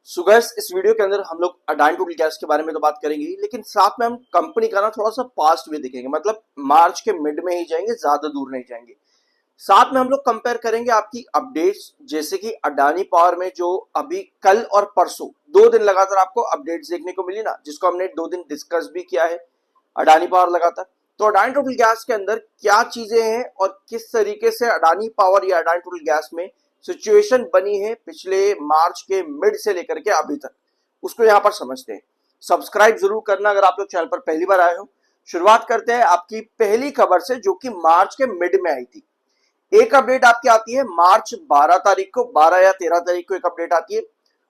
So guys, इस video के अंदर हम लोग अडानी टोटल गैस के बारे में तो बात करेंगे ही, लेकिन साथ में हम कंपनी का ना थोड़ा सा पास्ट भी देखेंगे। मतलब मार्च के मिड में ही जाएंगे, ज्यादा दूर नहीं जाएंगे। साथ में हम लोग कंपेयर करेंगे आपकी अपडेट्स, जैसे कि अडानी पावर में जो अभी कल और परसों 2 दिन लगातार आपको अपडेट्स देखने को मिली ना, जिसको हमने 2 दिन डिस्कस भी किया है अडानी पावर लगातार। तो अडानी टोटल गैस के अंदर क्या चीजें हैं और किस तरीके से अडानी पावर या अडानी टोटल गैस में सिचुएशन बनी है पिछले मार्च के मिड से लेकर के अभी तक, उसको यहां पर समझते हैं। सब्सक्राइब जरूर करना अगर आप लोग चैनल पर पहली बार आए हो। शुरुआत करते हैं आपकी पहली खबर से, जो कि मार्च के मिड में आई थी। एक अपडेट आपकी आती है मार्च 12 तारीख को, 12 या 13 तारीख को एक अपडेट आती है,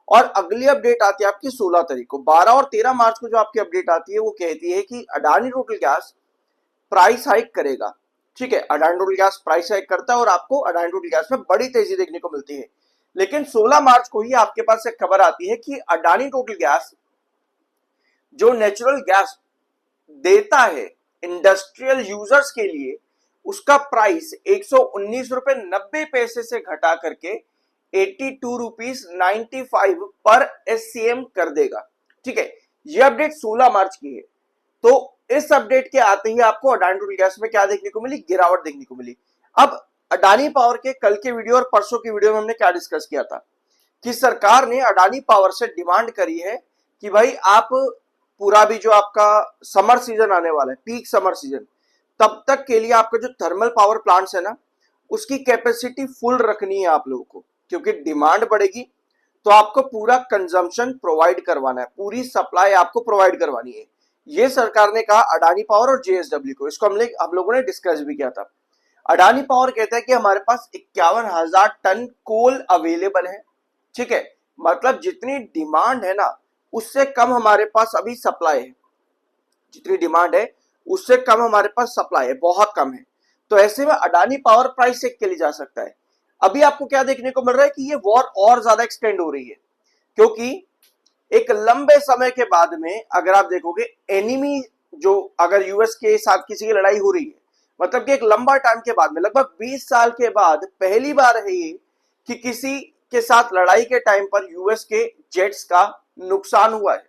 और अगली अपडेट आती है आपकी 16 तारीख को। 12 और 13 मार्च को जो आपकी अपडेट आती है वो कहती है कि Adani total gas price hike करेगा। ठीक है, Adani total gas price hike करता है और आपको अडानी टोटल गैस में बड़ी तेजी देखने को मिलती है। लेकिन 16 मार्च को ही आपके पास एक खबर आती है कि अडानी टोटल गैस जो नेचुरल गैस देता है इंडस्ट्रियल यूजर्स के लिए, उसका प्राइस 119 रुपए 90 पैसे से घटा करके 82 रुपीज 95 पर SCM कर देगा। ठीक है, ये अपडेट 16 मार्च की है। तो इस अपडेट के आते ही आपको अडानी टोटल गैस में क्या देखने को मिली? गिरावट देखने को मिली। अब अडानी पावर के कल के वीडियो और परसों की वीडियो में हमने क्या डिस्कस किया था कि सरकार ने अडानी पावर से डिमांड करी है कि भाई आप पूरा भी जो आपका समर सीजन आने वाला है, पीक समर सीजन, तब तक के लिए आपका जो थर्मल पावर प्लांट्स है ना, उसकी कैपेसिटी फुल रखनी है आप लोगों को, क्योंकि डिमांड बढ़ेगी तो आपको पूरा कंजम्पशन प्रोवाइड करवाना है, पूरी सप्लाई आपको प्रोवाइड करवानी है। ये सरकार ने कहा अडानी पावर और JSW को। इसको हम लोगों ने डिस्कस भी किया था। अडानी पावर कहता है कि हमारे पास 51,000 टन कोल अवेलेबल है। ठीक है, मतलब जितनी डिमांड है ना, उससे कम हमारे पास अभी सप्लाई है। जितनी डिमांड है उससे कम हमारे पास सप्लाई है, बहुत कम है। तो ऐसे में अडानी पावर प्राइस चेक के लिए जा सकता है। अभी आपको क्या देखने को मिल रहा है कि ये वॉर और ज्यादा एक्सटेंड हो रही है, क्योंकि एक लंबे समय के बाद में अगर आप देखोगे एनिमी, जो अगर यूएस के साथ किसी की लड़ाई हो रही है, मतलब कि एक लंबा टाइम के बाद में, लगभग 20 साल के बाद पहली बार है ये कि किसी के साथ लड़ाई के टाइम पर यूएस के जेट्स का नुकसान हुआ है।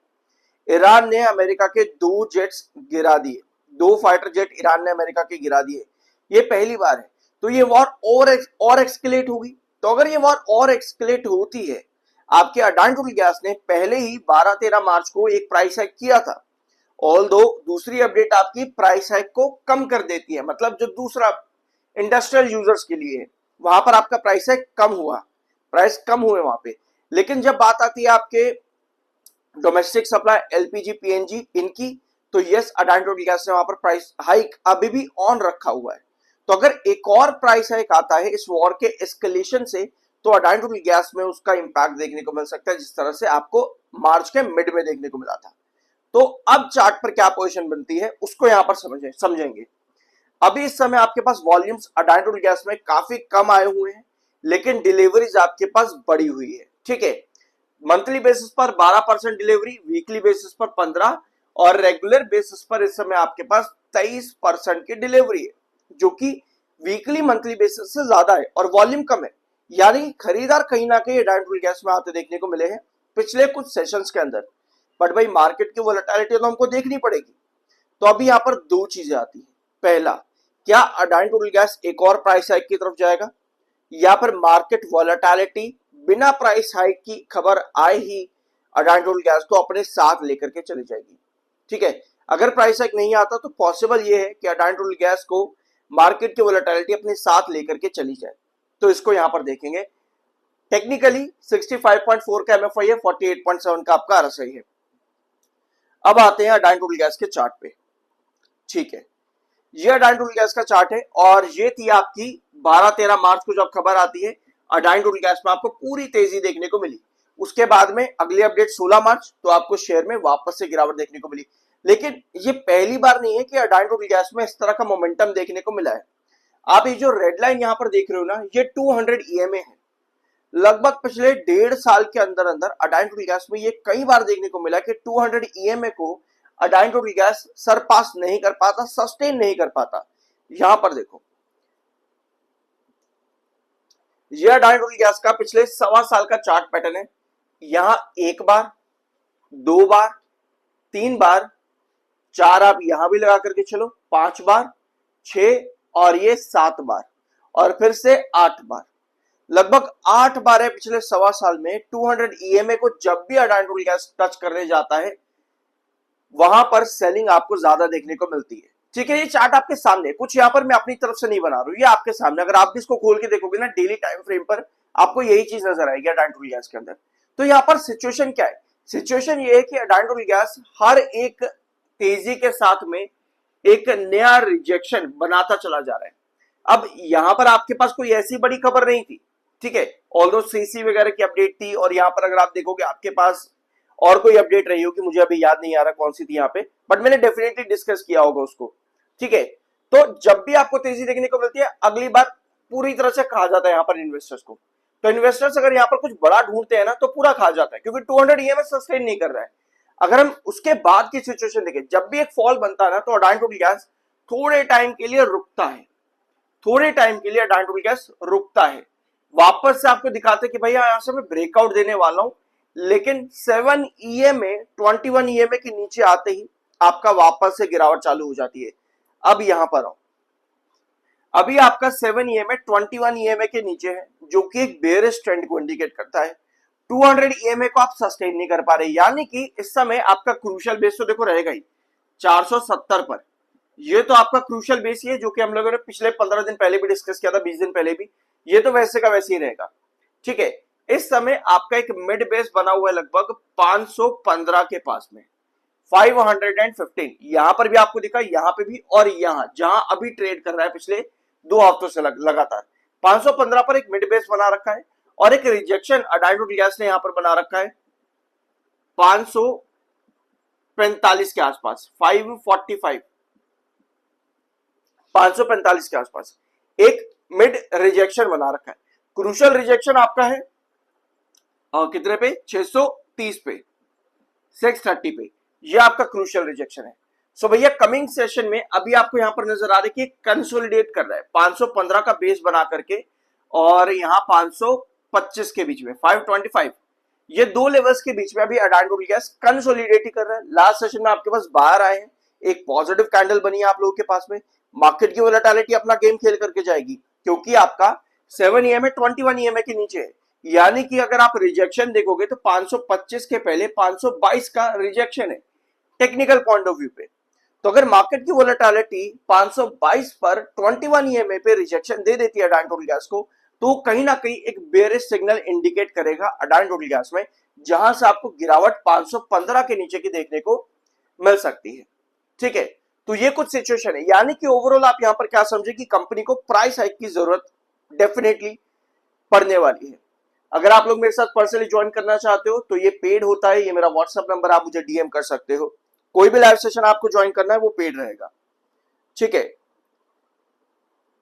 ईरान ने अमेरिका के 2 जेट्स गिरा दिए, 2 फाइटर जेट ईरान ने अमेरिका के गिरा दिए। ये पहली बार है। तो ये वॉर और एक्सकेलेट होगी। तो अगर ये वॉर और एक्सकेलेट होती है, आपके अडानी टोटल गैस ने पहले ही 12-13 मार्च को एक प्राइस हाइक किया था। ऑल दो दूसरी अपडेट आपकी प्राइस हाइक को कम कर देती है, मतलब जो दूसरा इंडस्ट्रियल यूजर्स के लिए है, वहां पर आपका प्राइस हाइक कम हुआ, प्राइस कम हुए वहां पे। लेकिन जब बात आती है आपके डोमेस्टिक सप्लाई, LPG PNG इनकी, तो यस, अडानी टोटल गैस ने वहां पर प्राइस हाइक अभी भी ऑन रखा हुआ है। तो अगर एक और प्राइस हाइक आता है इस वॉर के एस्केलेशन से, तो अडानी टोटल गैस में उसका इंपैक्ट देखने को मिल सकता है, जिस तरह से आपको मार्च के मिड में देखने को मिला था। तो अब चार्ट पर क्या पोजीशन बनती है उसको यहां पर समझेंगे। अभी इस समय आपके पास वॉल्यूम्स अडानी टोटल गैस में काफी कम आए हुए हैं, लेकिन डिलीवरीज आपके पास बढ़ी हुई है। ठीक है, मंथली बेसिस पर 12% डिलीवरी, वीकली बेसिस पर 15, और रेगुलर बेसिस पर इस समय आपके पास 23% की डिलीवरी है, जो कि वीकली मंथली बेसिस से ज्यादा है और वॉल्यूम कम है। यानी खरीदार कहीं ना कहीं अडानी टोटल गैस में आते देखने को मिले हैं पिछले कुछ सेशंस के अंदर। बट भाई मार्केट की वोलेटिलिटी तो हमको देखनी पड़ेगी। तो अभी यहां पर 2 चीजें आती है। पहला, क्या अडानी टोटल गैस एक और प्राइस हाइक की तरफ जाएगा, या फिर मार्केट वोलेटिलिटी बिना प्राइस हाइक की खबर आए ही अडानी टोटल गैस को अपने साथ लेकर के चली जाएगी। ठीक है, अगर प्राइस हाइक नहीं आता तो पॉसिबल ये है कि अडानी टोटल गैस को मार्केट की वोलेटिलिटी अपने साथ लेकर के चली जाए। तो इसको यहां पर देखेंगे। टेक्निकली 65.4 का MFI है, 48.7 का आपका RSI है। अब आते हैं अडानी टोटल गैस के चार्ट पे। ठीक है, ये अडानी टोटल गैस का चार्ट है, और ये थी आपकी 12-13 मार्च को जब खबर आती है अडानी टोटल गैस में आपको पूरी तेजी देखने को मिली। उसके बाद में अगली अपडेट 16 मार्च, तो आपको शेयर में वापस से गिरावट देखने को मिली। लेकिन ये पहली बार नहीं है कि अडानी टोटल गैस में इस तरह का मोमेंटम देखने को मिला है। आप ये जो रेड लाइन यहां पर देख रहे हो ना, ये 200 EMA है। लगभग पिछले 1.5 साल के अंदर अंदर अडानी टोटल गैस में ये कई बार देखने को मिला कि 200 EMA को अडानी टोटल गैस सरपास नहीं कर पाता, सस्टेन नहीं कर पाता। यहां पर देखो, यह अडानी टोटल गैस का पिछले 1.25 साल का चार्ट पैटर्न है। यहां एक बार, 2 बार, 3 बार, 4 आप यहां भी लगा करके चलो, 5 बार, 6 और ये 7 बार और फिर से 8 बार। लगभग 8 बार है पिछले सवा साल में 200 EMA को जब भी अडानी टोटल गैस टच करने जाता है वहां पर सेलिंग आपको ज्यादा देखने को मिलती है। ठीक है, ये चार्ट आपके सामने, कुछ यहां पर मैं अपनी तरफ से नहीं बना रहा हूं, ये आपके सामने, अगर आप भी इसको खोल के देखोगे ना डेली टाइम फ्रेम पर आपको यही चीज नजर आएगी अडानी टोटल गैस के अंदर। तो यहाँ पर सिचुएशन क्या है? सिचुएशन ये है कि अडानी टोटल गैस हर एक तेजी के साथ में एक नया रिजेक्शन बनाता चला जा रहा है। अब यहां पर आपके पास कोई ऐसी बड़ी खबर नहीं थी, ठीक है, ऑल्दो सीसी वगैरह की अपडेट थी और यहां पर अगर आप देखोगे आपके पास और कोई अपडेट रही होगी, मुझे अभी याद नहीं आ रहा कौन सी थी यहाँ पे, बट मैंने डेफिनेटली डिस्कस किया होगा उसको। ठीक है, तो जब भी आपको तेजी देखने को मिलती है अगली बार पूरी तरह से खा जाता है यहाँ पर इन्वेस्टर्स को। तो इन्वेस्टर्स अगर यहाँ पर कुछ बड़ा ढूंढते हैं ना तो पूरा खा जाता है, क्योंकि 200 EMA सस्टेन नहीं कर रहा है। अगर हम उसके बाद की सिचुएशन देखें, जब भी एक फॉल बनता है ना तो अडानी टोटल गैस थोड़े टाइम के लिए रुकता है, थोड़े टाइम के लिए अडानी टोटल गैस रुकता है, वापस से आपको दिखाते कि भैया यहां से मैं ब्रेकआउट देने वाला हूं, लेकिन 7 EMA 21 EMA के नीचे आते ही आपका वापस से गिरावट चालू हो जाती है। अब यहां पर आओ, अभी आपका 7 EMA 21 EMA के नीचे है, जो कि एक बेयरिश ट्रेंड को इंडिकेट करता है। 200 EMA को आप सस्टेन नहीं कर पा रहे, यानी कि इस समय आपका क्रूशियल बेस तो देखो रहेगा ही 470 पर। ये तो आपका क्रूशियल बेस ही है, जो कि हम लोगों ने पिछले 15 दिन पहले भी डिस्कस किया था, 20 दिन पहले भी, ये तो वैसे का वैसे ही रहेगा। ठीक है, इस समय आपका एक मिड बेस बना हुआ है लगभग 515 के पास में, 515। यहां पर भी आपको दिखा, यहां पे भी, और यहां जहां अभी ट्रेड कर रहा है पिछले 2 हफ्तों से लगातार 515 पर एक मिड बेस बना रखा है और एक रिजेक्शन अडानी टोटल गैस ने यहां पर बना रखा है 545 के आसपास, 545 545 के आसपास एक मिड रिजेक्शन बना रखा है। क्रूशियल रिजेक्शन आपका है कितने पे? 630 पे, 630 पे, ये आपका क्रूशियल रिजेक्शन है। सो भैया कमिंग सेशन में अभी आपको यहां पर नजर आ रहा है कि कंसोलिडेट कर रहा है 515 का बेस बना करके, और यहां 525 के बीच में 525, ये दो लेवल्स के बीच में अभी अडानी टोटल गैस कंसोलिडेट ही कर रहा है। लास्ट सेशन में आपके पास बाहर आए हैं, एक पॉजिटिव कैंडल बनी है आप लोगों के पास में, मार्केट की वोलेटिलिटी अपना गेम खेल करके जाएगी, क्योंकि आपका 7 EMA 21 EMA के नीचे है, यानी कि अगर आप रिजेक्शन देखोगे तो 525 के पहले 522 का रिजेक्शन है टेक्निकल पॉइंट ऑफ व्यू पे। तो अगर मार्केट की वोलेटिलिटी 522 पर 21 EMA पे रिजेक्शन दे देती है अडानी टोटल गैस को, तो कहीं ना कहीं एक बेयरिश सिग्नल इंडिकेट करेगा अडानी टोटल गैस में, जहां से आपको गिरावट 515 के नीचे की देखने को मिल सकती है। ठीक है, तो ये कुछ सिचुएशन है, यानी कि ओवरऑल आप यहां पर क्या समझे कि कंपनी को प्राइस हाइक की जरूरत डेफिनेटली पड़ने वाली है। अगर आप लोग मेरे साथ पर्सनली ज्वाइन करना चाहते हो तो ये पेड होता है, ये मेरा व्हाट्सएप नंबर, आप मुझे डीएम कर सकते हो। कोई भी लाइव सेशन आपको ज्वाइन करना है वो पेड रहेगा। ठीक है,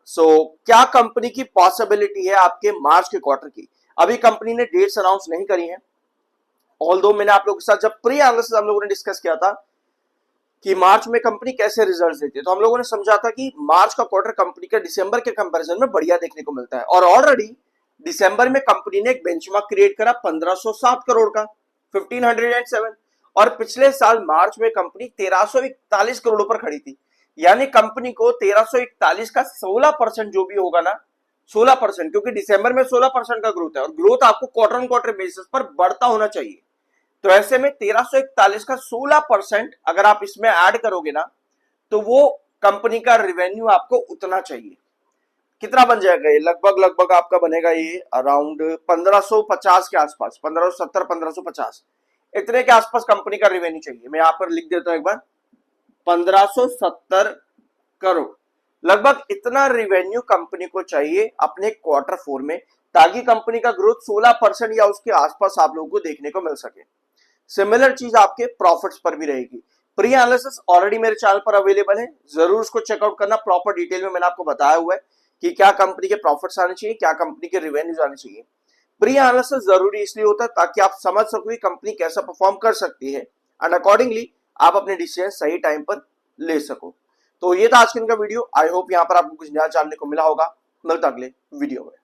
क्या कंपनी की पॉसिबिलिटी है आपके मार्च के क्वार्टर की? अभी कंपनी ने डेट्स अनाउंस नहीं करी है, ऑल्दो मैंने आप लोगों के साथ जब प्री एनालिसिस हम लोगों ने डिस्कस किया था कि मार्च में कंपनी कैसे रिजल्ट्स देती है, तो हम लोगों ने समझा था कि मार्च का क्वार्टर कंपनी का दिसंबर के कंपैरिजन में बढ़िया देखने को मिलता है, और ऑलरेडी दिसंबर में कंपनी ने एक बेंचमार्क क्रिएट करा 1507 करोड़ का, 1507, और पिछले साल मार्च में कंपनी 1341 करोड़ पर खड़ी थी, यानी कंपनी को 1341 का 16% जो भी होगा ना, 16%, क्योंकि दिसंबर में 16% का ग्रोथ है और ग्रोथ आपको क्वार्टर ऑन क्वार्टर बेसिस पर बढ़ता होना चाहिए। तो ऐसे में 1341 का 16% अगर आप इसमें ऐड करोगे ना तो वो कंपनी का रेवेन्यू आपको उतना चाहिए। कितना बन जाएगा ये? लगभग आपका बनेगा ये अराउंड 1550 के आसपास, 1570 1550 इतने के आसपास कंपनी का रेवेन्यू चाहिए। मैं यहां पर लिख देता हूं एक बार, 1570 करोड़, लगभग इतना रेवेन्यू कंपनी को चाहिए अपने क्वार्टर 4 में, ताकि कंपनी का ग्रोथ 16% या उसके आसपास आप लोगों को देखने को मिल सके। सिमिलर चीज आपके प्रॉफिट्स पर भी रहेगी। प्री एनालिसिस ऑलरेडी मेरे चैनल पर अवेलेबल है, जरूर उसको चेकआउट करना। प्रॉपर डिटेल में मैंने आपको बताया हुआ है कि क्या कंपनी के प्रॉफिट्स आने चाहिए, क्या कंपनी के रेवेन्यूज आने चाहिए। प्री एनालिसिस जरूरी इसलिए होता है ताकि आप समझ सको कि कंपनी कैसा परफॉर्म कर सकती है, एंड अकॉर्डिंगली आप अपने डिसीजन सही टाइम पर ले सको। तो ये था आज के इनका वीडियो। आई होप यहाँ पर आपको कुछ नया जानने को मिला होगा। मिलता अगले वीडियो में।